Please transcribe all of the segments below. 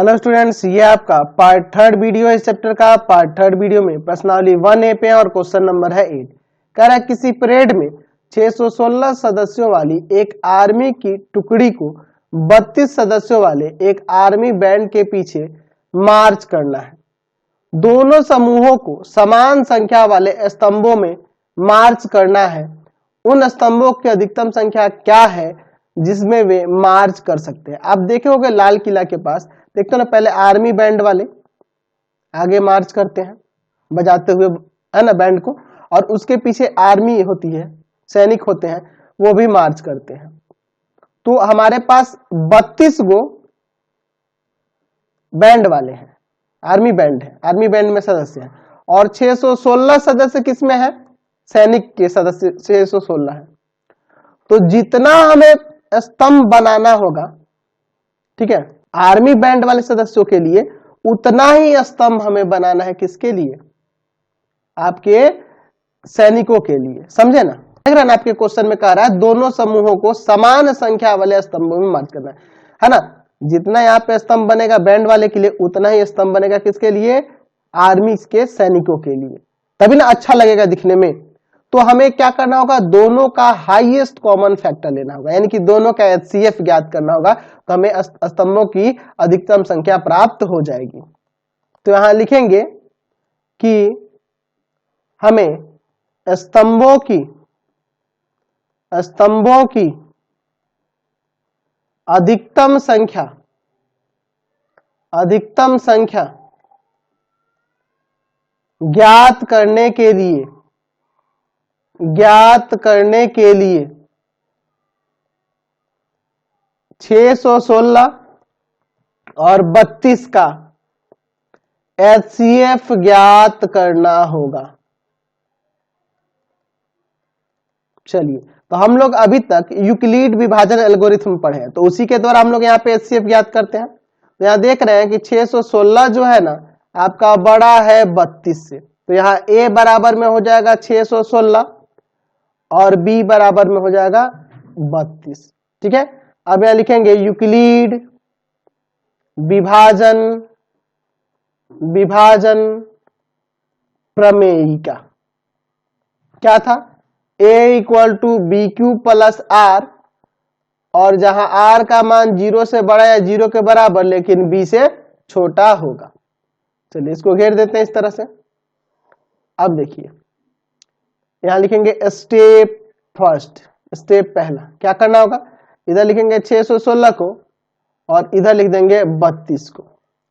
Hello students, ये आपका part third video है इस चैप्टर का। पार्ट थर्ड वीडियो में प्रश्नावली 1A पे है और क्वेश्चन नंबर है 8। कह रहा है किसी परेड में 616 सदस्यों वाली एक आर्मी की टुकड़ी को 32 सदस्यों वाले एक आर्मी बैंड के पीछे मार्च करना है। दोनों समूहों को समान संख्या वाले स्तंभों में मार्च करना है। उन स्तंभों की अधिकतम संख्या क्या है जिसमें वे मार्च कर सकते हैं। आप देखे होंगे लाल किला के पास, देखते हो ना, पहले आर्मी बैंड वाले आगे मार्च करते हैं बजाते हुए, है ना, बैंड को, और उसके पीछे आर्मी होती है, सैनिक होते हैं, वो भी मार्च करते हैं। तो हमारे पास 32 गो बैंड वाले हैं, आर्मी बैंड है, आर्मी बैंड में सदस्य है, और 616 सदस्य किसमें है? सैनिक के सदस्य 616 है। तो जितना हमें स्तंभ बनाना होगा, ठीक है, आर्मी बैंड वाले सदस्यों के लिए, उतना ही स्तंभ हमें बनाना है किसके लिए? आपके सैनिकों के लिए। समझे ना? देख रहे ना, आपके क्वेश्चन में कह रहा है दोनों समूहों को समान संख्या वाले स्तंभों में मार्च करना है ना। जितना यहाँ पे स्तंभ बनेगा बैंड वाले के लिए, उतना ही स्तंभ बनेगा किसके लिए? आर्मी के सैनिकों के लिए। तभी ना अच्छा लगेगा दिखने में। तो हमें क्या करना होगा? दोनों का हाईएस्ट कॉमन फैक्टर लेना होगा, यानी कि दोनों का HCF ज्ञात करना होगा, तो हमें स्तंभों की अधिकतम संख्या प्राप्त हो जाएगी। तो यहां लिखेंगे कि हमें स्तंभों की अधिकतम संख्या ज्ञात करने के लिए 616 और 32 का HCF ज्ञात करना होगा। चलिए, तो हम लोग अभी तक यूक्लिड विभाजन एल्गोरिथम पढ़े हैं, तो उसी के द्वारा हम लोग यहाँ पे HCF ज्ञात करते हैं। तो यहाँ देख रहे हैं कि 616 जो है ना आपका बड़ा है 32 से, तो यहाँ A बराबर में हो जाएगा 616 और B बराबर में हो जाएगा 32। ठीक है, अब यहाँ लिखेंगे यूक्लिड विभाजन प्रमेयिका। क्या था? A equal to B Q plus R, और जहां R का मान 0 से बड़ा या 0 के बराबर लेकिन B से छोटा होगा। चलिए इसको घेर देते हैं इस तरह से। अब देखिए यहां लिखेंगे स्टेप फर्स्ट, स्टेप पहला क्या करना होगा? इधर लिखेंगे 616 को और इधर लिख देंगे 32 को।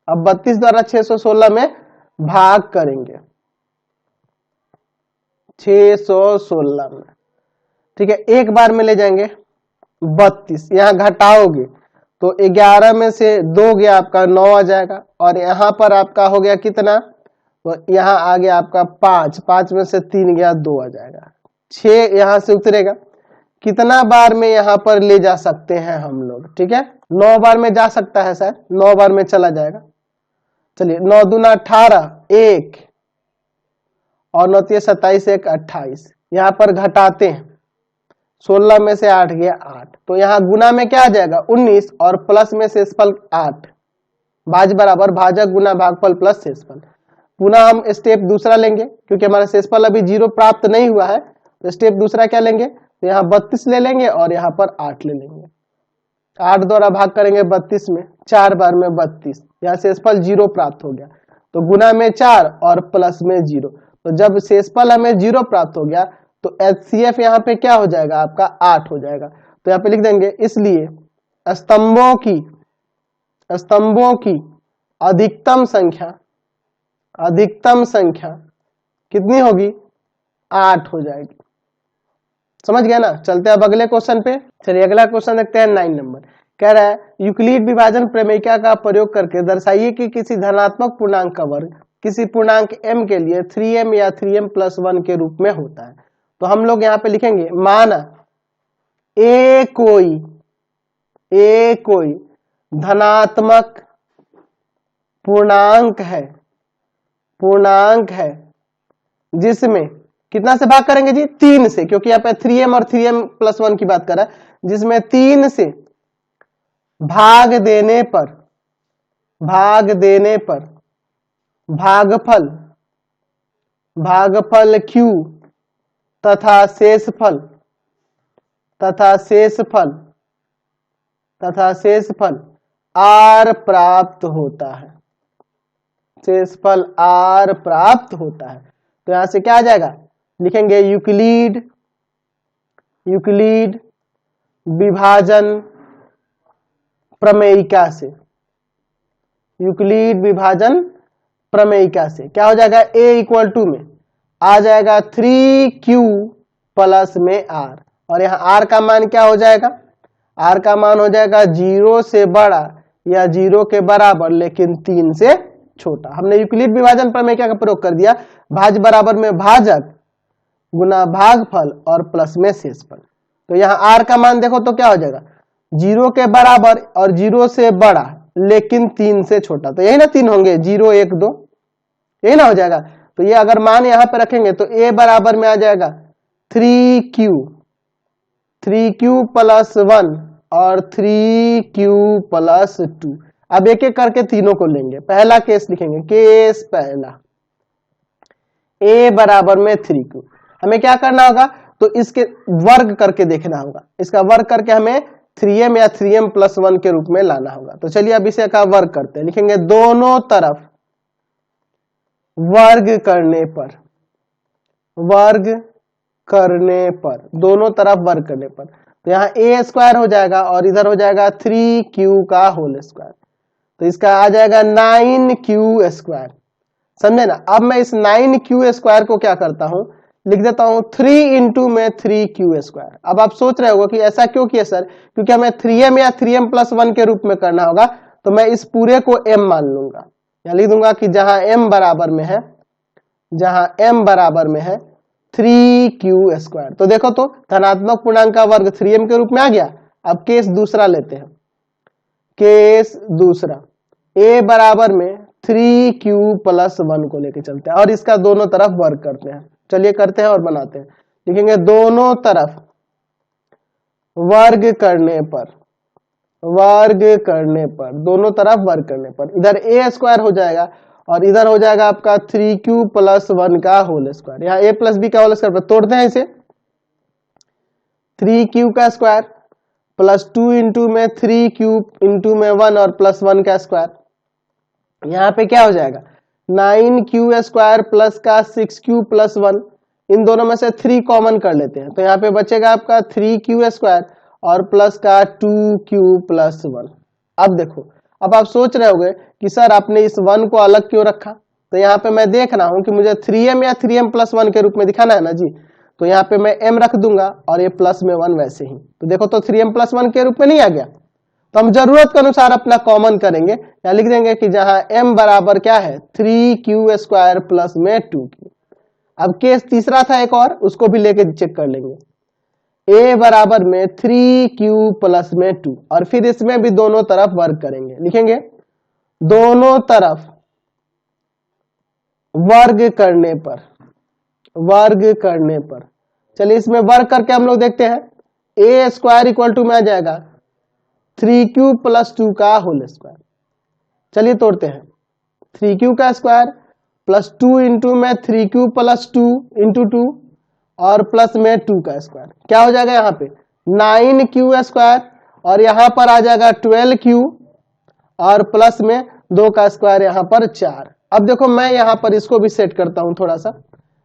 अब 32 द्वारा 616 में भाग करेंगे 616 में, ठीक है, एक बार में ले जाएंगे 32, यहां घटाओगे तो 11 में से 2 गया आपका 9 आ जाएगा, और यहां पर आपका हो गया कितना? तो यहां आ गया आपका 5 में से 3 गया 2 आ जाएगा, 6 यहां से उतरेगा। कितना बार में यहां पर ले जा सकते हैं हम लोग? ठीक है, 9 बार में जा सकता है, शायद 9 बार में चला जाएगा। चलिए 9 दूना 18, 1 और 9 तिया 27, 1 28, यहां पर घटाते हैं 16 में से 8 गया 8, तो यहां गुना में क्या आ जाएगा? 19, और प्लस में शेषफल 8, भाज बराबर भाजक गुना भागफल प्लस शेषफल। पुनः हम स्टेप दूसरा लेंगे क्योंकि हमारा शेषफल अभी 0 प्राप्त नहीं हुआ है, तो स्टेप दूसरा क्या लेंगे? तो यहाँ 32 ले लेंगे और यहाँ पर 8 ले लेंगे। 8 द्वारा भाग करेंगे 32 में, 4 बार में 32, यहाँ शेषफल 0 प्राप्त हो गया, तो गुना में 4 और प्लस में 0। तो जब शेषफल हमें 0 प्राप्त हो गया तो HCF यहाँ पे क्या हो जाएगा? आपका 8 हो जाएगा। तो यहाँ पे लिख देंगे इसलिए स्तंभों की अधिकतम संख्या कितनी होगी? 8 हो जाएगी। समझ गया ना? चलते हैं अब अगले क्वेश्चन पे। चलिए अगला क्वेश्चन देखते हैं 9 नंबर। कह रहा है यूक्लिड विभाजन प्रमेयिका का प्रयोग करके दर्शाइए कि किसी धनात्मक पूर्णांक का वर्ग किसी पूर्णांक m के लिए 3m या 3m+1 के रूप में होता है। तो हम लोग यहाँ पे लिखेंगे माना a कोई धनात्मक पूर्णांक है जिसमें कितना से भाग करेंगे जी? 3 से, क्योंकि यहाँ पे 3m और 3m+1 की बात कर रहा है, जिसमें 3 से भाग देने पर भाग देने पर भागफल भागफल q तथा शेषफल r प्राप्त होता है। शेषफल r प्राप्त होता है। तो यहां से क्या आ जाएगा, लिखेंगे यूक्लिड विभाजन प्रमेयिका से। यूक्लिड विभाजन प्रमेयिका से क्या हो जाएगा, a इक्वल टू में आ जाएगा 3q प्लस में r, और यहाँ r का मान क्या हो जाएगा, r का मान हो जाएगा 0 से बड़ा या 0 के बराबर लेकिन 3 से छोटा। हमने यूक्लिड विभाजन प्रमेयिका का प्रयोग कर दिया, भाज्य बराबर में भाजक गुना भागफल और प्लस में शेषफल। तो यहाँ r का मान देखो तो क्या हो जाएगा, 0 के बराबर और 0 से बड़ा लेकिन 3 से छोटा। तो यही ना 3 होंगे, 0 1 2, यही ना हो जाएगा। तो ये अगर मान यहाँ पे रखेंगे तो a बराबर में आ जाएगा 3q प्लस 1 और 3q प्लस 2। अब एक एक करके तीनों को लेंगे। पहला केस लिखेंगे, केस पहला a बराबर में 3q। हमें क्या करना होगा, तो इसके वर्ग करके देखना होगा। इसका वर्ग करके हमें 3m या 3m प्लस 1 के रूप में लाना होगा। तो चलिए अब इसे का वर्ग करते हैं। लिखेंगे दोनों तरफ वर्ग करने पर दोनों तरफ वर्ग करने पर, तो यहाँ a स्क्वायर हो जाएगा और इधर हो जाएगा 3q का होल स्क्वायर। तो इसका आ जाएगा 9q स्क्वायर। समझे ना। अब मैं इस 9q स्क्वायर को क्या करता हूं, लिख देता हूं 3 इंटू में 3q स्क्वायर। अब आप सोच रहे होगा कि ऐसा क्यों किया सर, क्योंकि हमें 3m या 3m प्लस 1 के रूप में करना होगा। तो मैं इस पूरे को m मान लूंगा, या लिख दूंगा कि जहां m बराबर में है 3q स्क्वायर। तो देखो तो धनात्मक पूर्णांक का वर्ग 3m के रूप में आ गया। अब केस दूसरा लेते हैं। केस दूसरा a बराबर में 3q प्लस 1 को लेके चलते हैं और इसका दोनों तरफ वर्ग करते हैं। चलिए करते हैं और बनाते हैं। लिखेंगे दोनों तरफ वर्ग करने पर इधर a स्क्वायर हो जाएगा और इधर हो जाएगा आपका 3q प्लस 1 का होल स्क्वायर। यहाँ a प्लस b का होल स्क्वायर पर तोड़ते हैं इसे, 3q का स्क्वायर प्लस 2 इंटू में 3q इंटू में 1 और प्लस 1 का स्क्वायर। यहाँ पे क्या हो जाएगा, 9q स्क्वायर प्लस का 6q प्लस 1। इन दोनों में से 3 कॉमन कर लेते हैं, तो यहाँ पे बचेगा आपका 3q स्क्वायर और प्लस का 2q प्लस 1। अब देखो, अब आप सोच रहे होंगे कि सर आपने इस 1 को अलग क्यों रखा। तो यहाँ पे मैं देख रहा हूं कि मुझे 3m या 3m प्लस 1 के रूप में दिखाना है ना जी। तो यहाँ पे मैं m रख दूंगा और ये प्लस में 1 वैसे ही। तो देखो तो 3m प्लस 1 के रूप में नहीं आ गया। तो हम जरूरत के अनुसार अपना कॉमन करेंगे, या लिख देंगे कि जहां m बराबर क्या है 3q स्क्वायर प्लस में 2q। अब केस तीसरा था एक और, उसको भी लेके चेक कर लेंगे। a बराबर में 3q प्लस में 2 और फिर इसमें भी दोनों तरफ वर्ग करेंगे। लिखेंगे दोनों तरफ वर्ग करने पर चलिए इसमें वर्ग करके हम लोग देखते हैं। a स्क्वायर इक्वल टू में आ जाएगा 3q प्लस 2 का होल स्क्वायर। चलिए तोड़ते हैं, 3q का स्क्वायर प्लस 2 इंटू में 3q प्लस 2 इंटू 2 और प्लस में 2 का स्क्वायर। क्या हो जाएगा यहाँ पे 9q स्क्वायर और यहाँ पर आ जाएगा 12q और प्लस में 2 का स्क्वायर यहाँ पर 4। अब देखो मैं यहाँ पर इसको भी सेट करता हूं थोड़ा सा,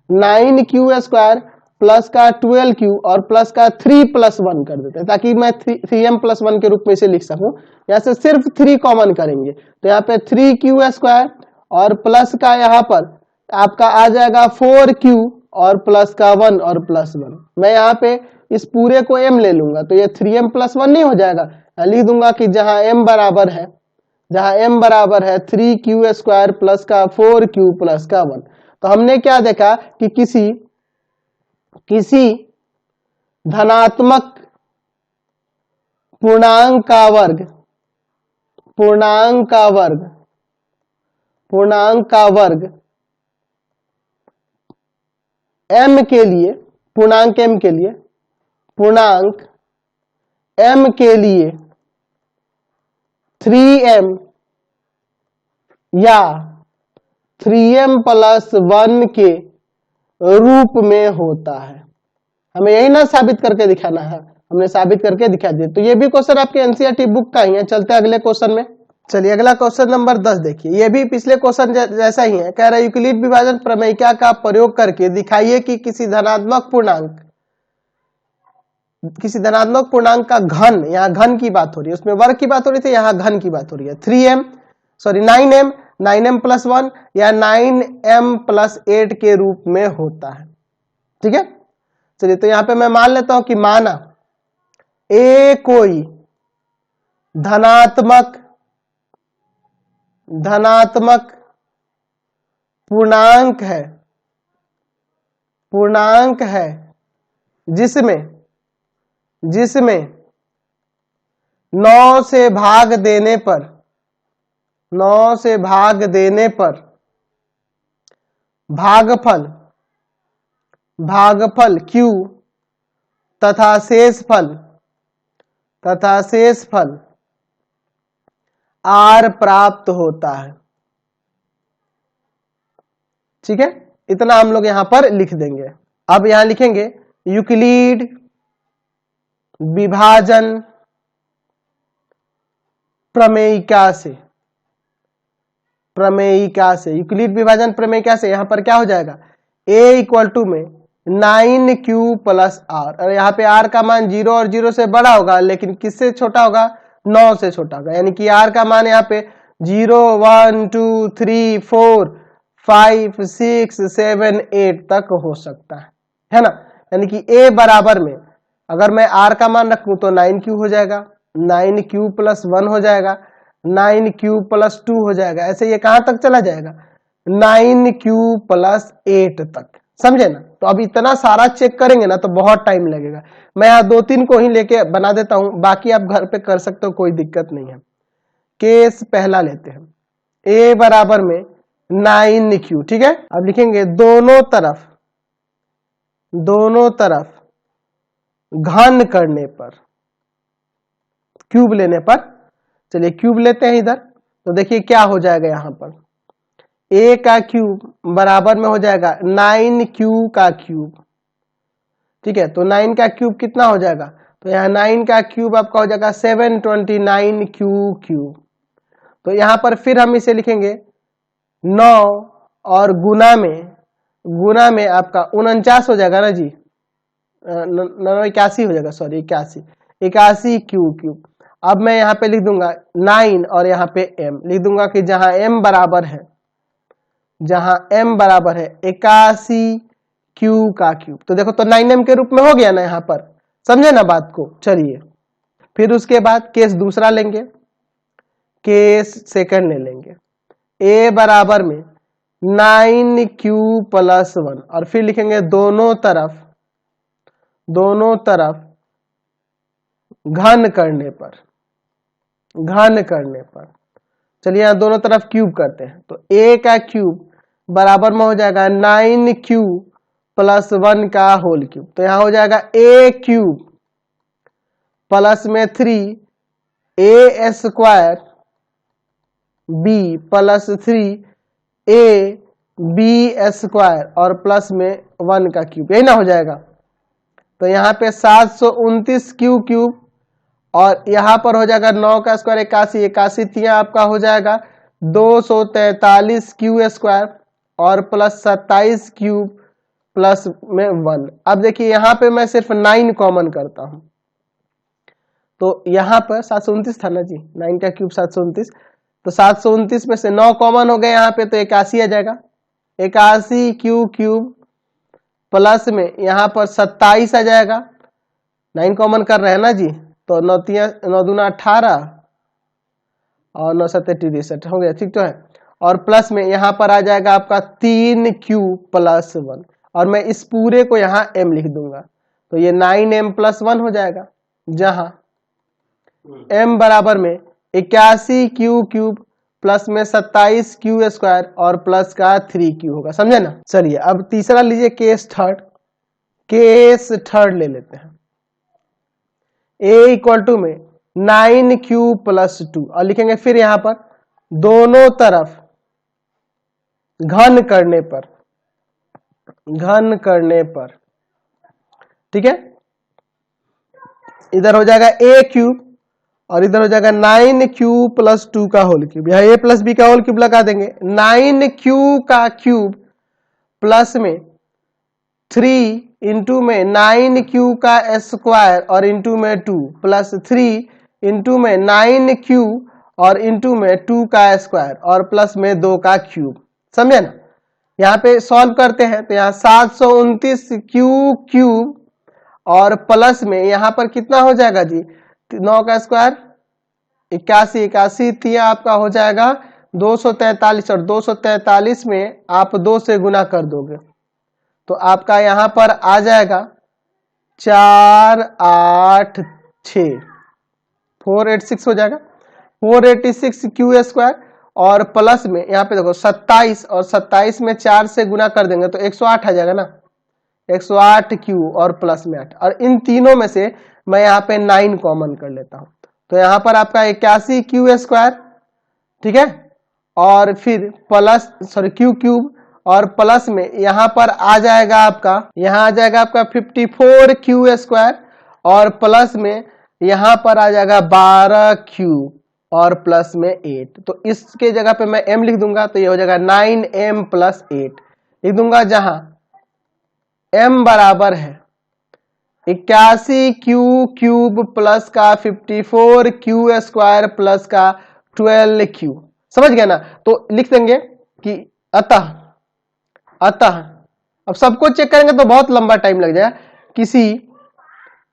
9q स्क्वायर प्लस का 12q और प्लस का 3 प्लस 1 कर देते हैं ताकि मैं 3m प्लस 1 के रूप में इसे लिख सकूं। यहाँ से सिर्फ 3 कॉमन करेंगे तो यहाँ पे 3q स्क्वायर और प्लस का यहाँ पर आपका आ जाएगा 4q और प्लस का 1 और प्लस 1। मैं यहाँ पे इस पूरे को m ले लूंगा तो ये 3m प्लस 1 नहीं हो जाएगा। लिख दूंगा कि जहां m बराबर है 3q स्क्वायर प्लस का 4q प्लस का 1। तो हमने क्या देखा कि किसी धनात्मक पूर्णांक का वर्ग m के लिए पूर्णांक m के लिए 3m या 3m प्लस 1 के रूप में होता है। हमें यही ना साबित करके दिखाना है, हमने साबित करके दिखा दिया। तो ये भी क्वेश्चन आपके एनसीईआरटी बुक का ही है। चलते हैं अगले क्वेश्चन में। चलिए अगला क्वेश्चन नंबर 10 देखिए, ये भी पिछले क्वेश्चन जैसा ही है। कह रहा है यूक्लिड विभाजन प्रमेयिका का प्रयोग करके दिखाइए कि किसी धनात्मक पूर्णांक का घन, यहाँ घन की बात हो रही है, उसमें वर्ग की बात हो रही थी, यहाँ घन की बात हो रही है। 9m प्लस 1 या 9m प्लस 8 के रूप में होता है। ठीक है, चलिए तो यहां पे मैं मान लेता हूं कि माना ए कोई धनात्मक पूर्णांक है जिसमें 9 से भाग देने पर भागफल Q तथा शेषफल R प्राप्त होता है। ठीक है, इतना हम लोग यहां पर लिख देंगे। अब यहां लिखेंगे यूक्लिड विभाजन प्रमेयिका से यूक्लिड विभाजन प्रमेयिका से यहां पर क्या हो जाएगा, a इक्वल टू में 9q प्लस r, और यहाँ पे r का मान 0 और 0 से बड़ा होगा, लेकिन किससे छोटा होगा, 9 से छोटा होगा। यानी कि r का मान यहाँ पे 0 1 2 3 4 5 6 7 8 तक हो सकता है ना। यानी कि a बराबर में अगर मैं r का मान रखूं तो 9q हो जाएगा, 9q प्लस 1 हो जाएगा, 9q प्लस 2 हो जाएगा। ऐसे ये कहां तक चला जाएगा, 9q प्लस 8 तक। समझे ना। तो अब इतना सारा चेक करेंगे ना तो बहुत टाइम लगेगा। मैं यहाँ 2-3 को ही लेके बना देता हूं, बाकी आप घर पे कर सकते हो, कोई दिक्कत नहीं है। केस पहला लेते हैं, a बराबर में 9q। ठीक है, अब लिखेंगे दोनों तरफ घन करने पर, क्यूब लेने पर, चलिए क्यूब लेते हैं इधर। तो देखिए क्या हो जाएगा, यहां पर a का क्यूब बराबर में हो जाएगा 9q का क्यूब। ठीक है, तो 9 का क्यूब कितना हो जाएगा, तो यहाँ 9 का क्यूब आपका हो जाएगा 729q क्यूब। तो यहां पर फिर हम इसे लिखेंगे 9 और गुना में आपका 49 हो जाएगा ना जी, 81 हो जाएगा, सॉरी 81 क्यूब। अब मैं यहाँ पे लिख दूंगा 9 और यहाँ पे m लिख दूंगा कि जहां m बराबर है 81 q का क्यूब। तो देखो तो 9m के रूप में हो गया ना यहाँ पर, समझे ना बात को। चलिए फिर उसके बाद केस दूसरा लेंगे, केस सेकंड ले लेंगे, a बराबर में 9q प्लस 1 और फिर लिखेंगे दोनों तरफ घन करने पर। चलिए यहाँ दोनों तरफ क्यूब करते हैं। तो a का क्यूब बराबर में हो जाएगा 9q प्लस 1 का होल क्यूब। तो यहाँ हो जाएगा a क्यूब प्लस में 3a square b plus 3a b square और प्लस में 1 का क्यूब, यही ना हो जाएगा। तो यहाँ पे 729 क्यूब और यहाँ पर हो जाएगा 9 का स्क्वायर 81 तिया आपका हो जाएगा 243 क्यू स्क्वायर और प्लस 27 क्यूब प्लस में 1। अब देखिए यहाँ पे मैं सिर्फ 9 कॉमन करता हूं, तो यहाँ पर 729 था ना जी, 9 का क्यूब 729, तो 729 में से 9 कॉमन हो गए यहाँ पे, तो 81 आ जाएगा। 81 क्यूब प्लस में यहाँ पर 27 आ जाएगा, 9 कॉमन कर रहे हैं ना जी, तो 9 दूना 18 और 9 7 63 हो गया, ठीक तो है। और प्लस में यहाँ पर आ जाएगा आपका 3q प्लस 1 और मैं इस पूरे को यहाँ m लिख दूंगा, तो ये 9m प्लस 1 हो जाएगा, जहां m बराबर में 81 क्यूब प्लस में 27 क्यू स्क्वायर और प्लस का 3q होगा। समझे ना। चलिए अब तीसरा लीजिए, केस थर्ड ले लेते हैं। a इक्वल टू में 9q प्लस 2 और लिखेंगे फिर यहाँ पर दोनों तरफ घन करने पर, घन करने पर, ठीक है, इधर हो जाएगा a क्यूब और इधर हो जाएगा 9q प्लस 2 का होल क्यूब। यहां a प्लस बी का होल क्यूब लगा देंगे। 9q का क्यूब प्लस में 3 इंटू में 9q का स्क्वायर और इंटू में 2 प्लस 3 इंटू में 9q और इंटू में 2 का स्क्वायर और प्लस में 2 का क्यूब। समझे ना? यहाँ पे सॉल्व करते हैं तो यहाँ 729q क्यूब और प्लस में यहाँ पर कितना हो जाएगा जी, 9 का स्क्वायर 81, 81 3 आपका हो जाएगा 243 और 243 में आप 2 से गुना कर दोगे तो आपका यहाँ पर आ जाएगा 486, 486 हो जाएगा, 486 क्यू स्क्वायर और प्लस में यहाँ पे देखो 27 और 27 में 4 से गुना कर देंगे तो 108 आ जाएगा ना, 108 क्यू और प्लस में 8 और इन तीनों में से मैं यहाँ पे 9 कॉमन कर लेता हूं तो यहाँ पर आपका 81 क्यू स्क्वायर, ठीक है, और फिर प्लस क्यू क्यूब और प्लस में यहाँ पर आ जाएगा आपका, यहाँ आ जाएगा आपका 54 क्यू स्क्वायर और प्लस में यहाँ पर आ जाएगा 12 क्यू और प्लस में 8। तो इसके जगह पे मैं m लिख दूंगा तो ये हो जाएगा 9m प्लस 8 लिख दूंगा, जहां m बराबर है 81 क्यू क्यूब प्लस का 54 क्यू स्क्वायर प्लस का 12 क्यू। समझ गया ना? तो लिख देंगे कि अतः अब सबको चेक करेंगे तो बहुत लंबा टाइम लग जाएगा। किसी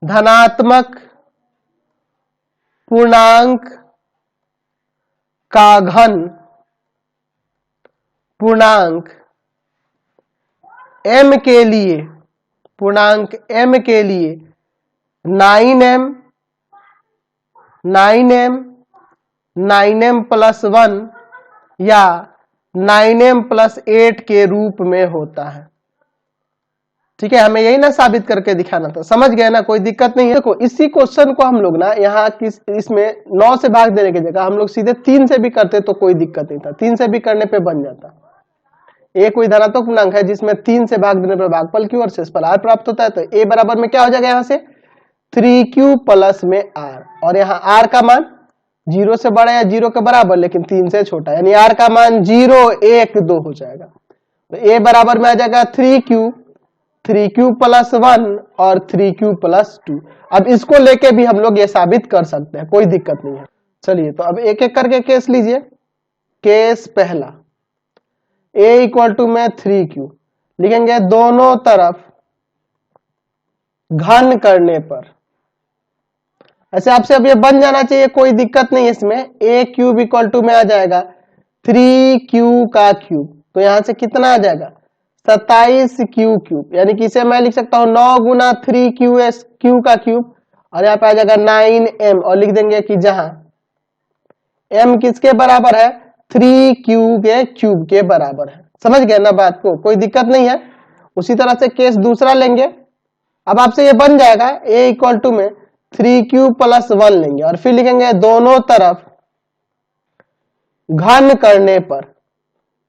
धनात्मक पूर्णांक का घन पूर्णांक m के लिए, पूर्णांक m के लिए 9m प्लस 1 या 9m प्लस 8 के रूप में होता है। ठीक है, हमें यही ना साबित करके दिखाना था। समझ गए ना? कोई दिक्कत नहीं है। देखो इसी क्वेश्चन को हम लोग ना यहाँ इसमें 9 से भाग देने की जगह हम लोग सीधे 3 से भी करते तो कोई दिक्कत नहीं था, 3 से भी करने पे बन जाता। एक कोई धनात्मक पूर्णांक है जिसमें 3 से भाग देने पर भागफल q और शेषफल r प्राप्त होता है तो a बराबर में क्या हो जाएगा, यहाँ से 3q प्लस में r और यहाँ r का मान 0 से बड़ा या 0 के बराबर लेकिन 3 से छोटा, यानी r का मान 0 1 2 हो जाएगा। तो a बराबर में आ जाएगा 3q प्लस 1 और 3q प्लस 2। अब इसको लेके भी हम लोग ये साबित कर सकते हैं, कोई दिक्कत नहीं है। चलिए तो अब एक एक करके केस लीजिए। केस पहला, a इक्वल टू में 3q लिखेंगे, दोनों तरफ घन करने पर। ऐसे आपसे अब ये बन जाना चाहिए, कोई दिक्कत नहीं है इसमें। a क्यूब इक्वल टू में आ जाएगा 3q का क्यूब, तो यहां से कितना आ जाएगा 27q क्यूब, यानी कि इसे मैं लिख सकता हूं 9 गुना 3q का क्यूब और यहाँ पे आ जाएगा 9m और लिख देंगे कि जहां m किसके बराबर है, 3q के क्यूब के बराबर है। समझ गए ना बात को? कोई दिक्कत नहीं है। उसी तरह से केस दूसरा लेंगे। अब आपसे ये बन जाएगा a इक्वल टू में 3q प्लस 1 लेंगे और फिर लिखेंगे दोनों तरफ घन करने पर,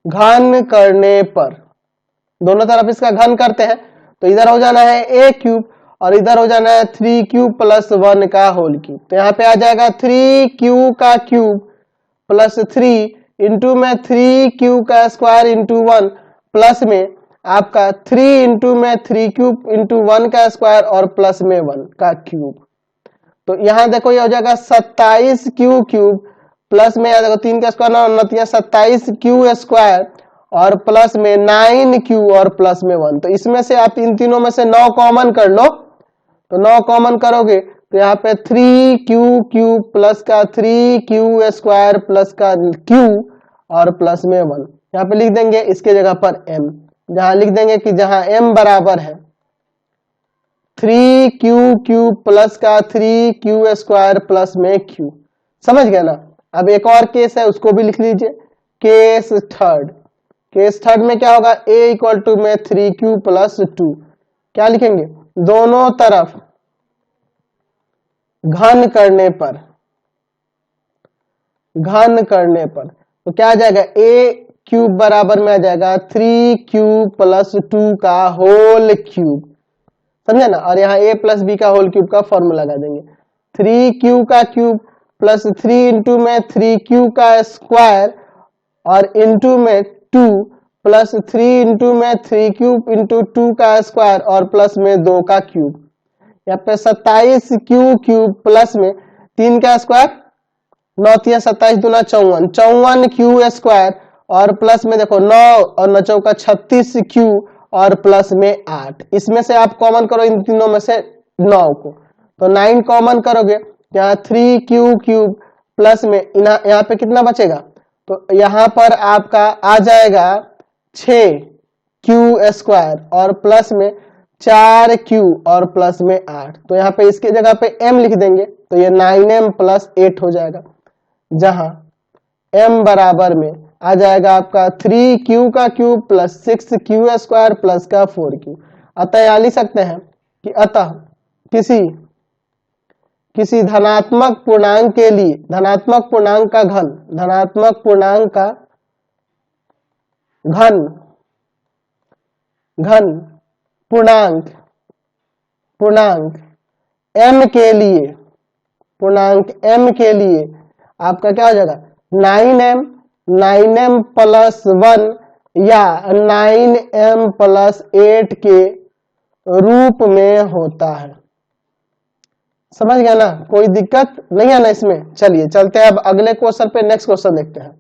घन करने पर, दोनों तरफ इसका घन करते हैं तो इधर हो जाना है a क्यूब और इधर हो जाना है 3q प्लस 1 का होल क्यूब। तो यहाँ पे आ जाएगा 3q का क्यूब प्लस 3 इंटू में 3q का स्क्वायर इंटू 1 प्लस में आपका 3 इंटू में 3q इंटू 1 का स्क्वायर और प्लस में 1 का क्यूब। तो यहाँ देखो ये हो जाएगा 27q क्यूब प्लस में देखो 3 का स्क्वायर 27q स्क्वायर और प्लस में 9q और प्लस में 1। तो इसमें से आप इन तीनों में से 9 कॉमन कर लो, तो 9 कॉमन करोगे तो यहाँ पे 3q क्यूब प्लस का 3q स्क्वायर प्लस का q और प्लस में 1 यहाँ पे लिख देंगे। इसके जगह पर m, जहां लिख देंगे कि जहां m बराबर है 3q क्यूब प्लस का 3q स्क्वायर प्लस में q। समझ गए ना? अब एक और केस है, उसको भी लिख लीजिए। केस थर्ड, केस थर्ड में क्या होगा, a इक्वल टू में 3q प्लस 2, क्या लिखेंगे, दोनों तरफ घन करने पर, घन करने पर। तो क्या आ जाएगा a क्यूब बराबर में आ जाएगा 3 क्यूब प्लस 2 का होल क्यूब, समझे ना। और यहाँ a प्लस बी का होल क्यूब का फॉर्मूला लगा देंगे। 3 क्यू का क्यूब प्लस 3 इंटू में 3 क्यू का स्क्वायर और इंटू में 2 प्लस 3 इंटू में 3 क्यूब इंटू 2 का स्क्वायर और प्लस में 2 का क्यूब। यहाँ पे 27 क्यू क्यूब प्लस में 3 का स्क्वायर 9 3 27 दूना 54, 54 क्यू स्क्वायर और प्लस में देखो 9 और 9 चौका 36 क्यू और प्लस में 8। इसमें से आप कॉमन करो इन तीनों में से 9 को, तो 9 कॉमन करोगे, यहाँ 3 क्यू क्यूब प्लस में यहाँ पे कितना बचेगा, तो यहाँ पर आपका आ जाएगा 6 क्यू स्क्वायर और प्लस में 4 क्यू और प्लस में 8। तो यहाँ पे इसकी जगह पे m लिख देंगे, तो ये 9m प्लस 8 हो जाएगा, जहां m बराबर में आ जाएगा आपका 3 क्यू का cube plus 6 Q square plus का 4 क्यू। अतः यहाँ लिख सकते हैं कि अतः किसी धनात्मक पूर्णांक के लिए धनात्मक पूर्णांक का घन पूर्णांक m के लिए आपका क्या हो जाएगा 9m प्लस 1 या 9m प्लस 8 के रूप में होता है। समझ गया ना, कोई दिक्कत नहीं है ना इसमें। चलिए चलते हैं अब अगले क्वेश्चन पे, नेक्स्ट क्वेश्चन देखते हैं।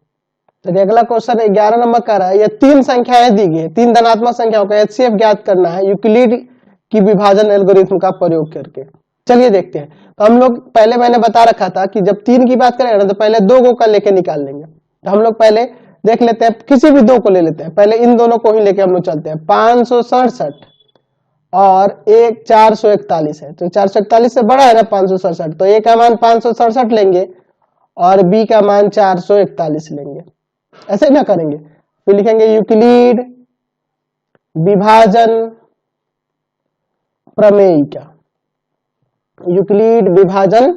चलिए अगला क्वेश्चन 11 नंबर का रहा है। ये 3 संख्याएं दी गई है, 3 धनात्मक संख्याओं का एचसीएफ ज्ञात करना है यूक्लिड की विभाजन एल्गोरिथम का प्रयोग करके। चलिए देखते हैं। तो हम लोग पहले मैंने बता रखा था कि जब 3 की बात करेंगे ना तो पहले 2 को लेके निकाल लेंगे। तो हम लोग पहले देख लेते हैं, किसी भी 2 को ले लेते हैं, पहले इन दोनों को ही लेके हम लोग चलते हैं। 567 और एक 441 है, तो 441 से बड़ा है ना 567, तो ए का मान 567 लेंगे और बी का मान 441 लेंगे। ऐसे ना करेंगे, तो लिखेंगे यूक्लिड विभाजन प्रमेयिका। यूक्लिड विभाजन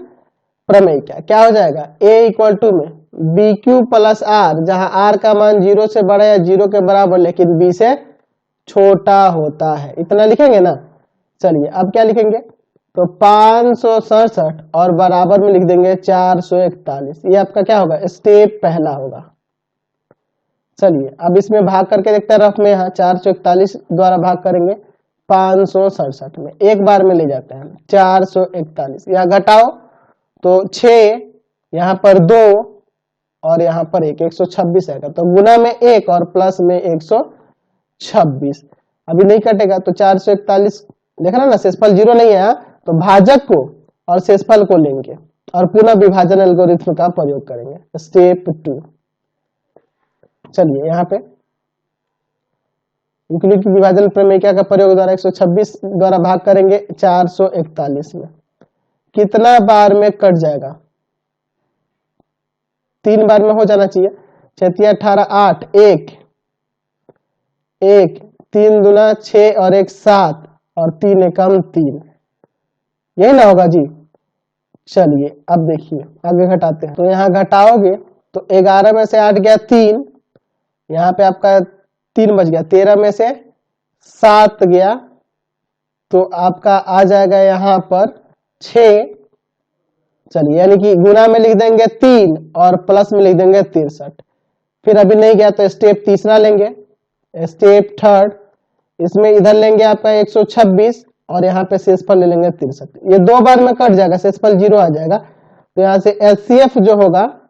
प्रमेयिका क्या हो जाएगा, a इक्वल टू में बी क्यू प्लस आर, जहां आर का मान 0 से बड़ा या 0 के बराबर लेकिन बी से छोटा होता है, इतना लिखेंगे ना। चलिए अब क्या लिखेंगे, तो 567 और बराबर में लिख देंगे 441। ये आपका क्या होगा, स्टेप पहला होगा। चलिए अब इसमें भाग करके देखते हैं रफ में। यहाँ 441 द्वारा भाग करेंगे 567 में, एक बार में ले जाते हैं 441। यहाँ घटाओ तो 6, यहाँ पर 2 और यहाँ पर 1, 126 आएगा। तो गुना में 1 और प्लस में 126। अभी नहीं कटेगा तो 441 देखना ना, शेषफल 0 नहीं है, तो भाजक को और शेषफल को लेंगे और पुनः विभाजन एल्गोरिथम का प्रयोग करेंगे, स्टेप 2। चलिए यहाँ पे यूक्लिड की विभाजन प्रमेयिका का प्रयोग द्वारा 126 द्वारा भाग करेंगे 441 में, कितना बार में कट जाएगा, 3 बार में हो जाना चाहिए। 6 18 8, 1 3 दूना 6 और 1 7 और 3 एकम 3, यही ना होगा जी। चलिए अब देखिए आगे घटाते हैं। तो यहाँ घटाओगे तो 11 में से 8 गया 3, यहाँ पे आपका 3 बच गया, 13 में से 7 गया तो आपका आ जाएगा यहाँ पर 6। चलिए यानी कि गुना में लिख देंगे 3 और प्लस में लिख देंगे 63। फिर अभी नहीं गया तो स्टेप तीसरा लेंगे, स्टेप थर्ड। इसमें इधर लेंगे आपका 126 और यहाँ पे शेषफल ले लेंगे 63। ये 2 बार में कट जाएगा, शेषफल 0 आ जाएगा। तो यहाँ से एचसीएफ जो होगा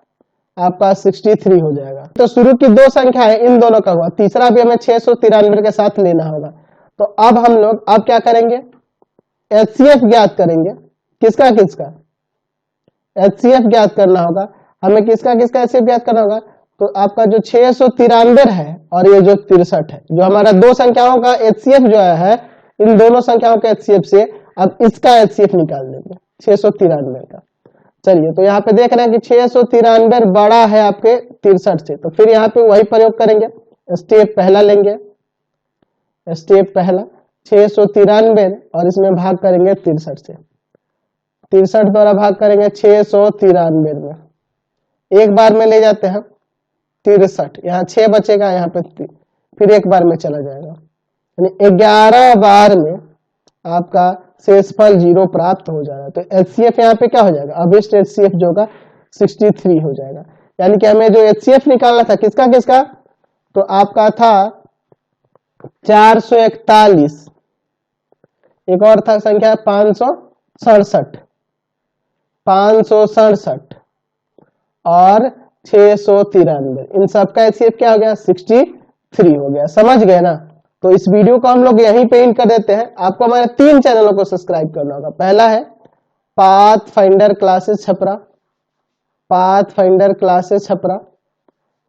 आपका 63 हो जाएगा। तो शुरू की 2 संख्या है, इन दोनों का हुआ, तीसरा भी हमें 693 के साथ लेना होगा। तो अब हम लोग अब क्या करेंगे, एचसीएफ ज्ञात करेंगे। किसका एचसीएफ ज्ञात करना होगा हमें, किसका एचसीएफ ज्ञात करना होगा। तो आपका जो 693 है और ये जो 63 है, जो हमारा 2 संख्याओं का एचसीएफ जो है, इन दोनों संख्याओं के एचसीएफ से अब इसका एचसीएफ निकाल देंगे 693 का। चलिए तो यहाँ पे देख रहे हैं कि 693 बड़ा है आपके 63 से, तो फिर यहाँ पे वही प्रयोग करेंगे। स्टेप पहला लेंगे, स्टेप पहला 693 और इसमें भाग करेंगे 63 से, 63 द्वारा भाग करेंगे 693 में, एक बार में ले जाते हैं 63, यहाँ 6 बचेगा, यहाँ पे फिर एक बार में चला जाएगा, यानी 11 बार में आपका शेषफल 0 प्राप्त हो जाएगा। तो एचसीएफ यहाँ पे क्या हो जाएगा, अभिष्ट एचसीएफ जो होगा 63 हो जाएगा। यानी कि हमें जो एचसीएफ निकालना था किसका किसका, तो आपका था 441, एक और था संख्या 567 और 693, इन सबका एचसीएफ क्या हो गया, 63 हो गया। समझ गए ना। तो इस वीडियो को हम लोग यहीं पे एंड कर देते हैं। आपको हमारे 3 चैनलों को सब्सक्राइब करना होगा। पहला है pathfinder classes Chhapra, pathfinder classes Chhapra.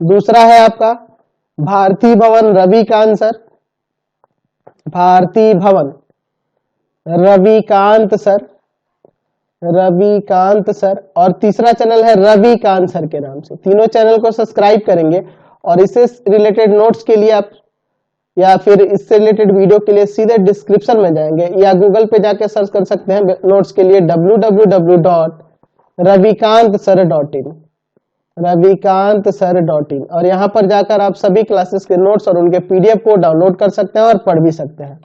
दूसरा है आपका भारती भवन रविकांत सर, भारती भवन रविकांत सर, रविकांत सर। और तीसरा चैनल है रविकांत सर के नाम से। तीनों चैनल को सब्सक्राइब करेंगे और इससे रिलेटेड नोट्स के लिए आप या फिर इससे रिलेटेड वीडियो के लिए सीधे डिस्क्रिप्शन में जाएंगे या गूगल पे जाके सर्च कर सकते हैं नोट्स के लिए www.ravikantsir.in, ravikantsir.in। और यहाँ पर जाकर आप सभी क्लासेस के नोट्स और उनके पीडीएफ को डाउनलोड कर सकते हैं और पढ़ भी सकते हैं।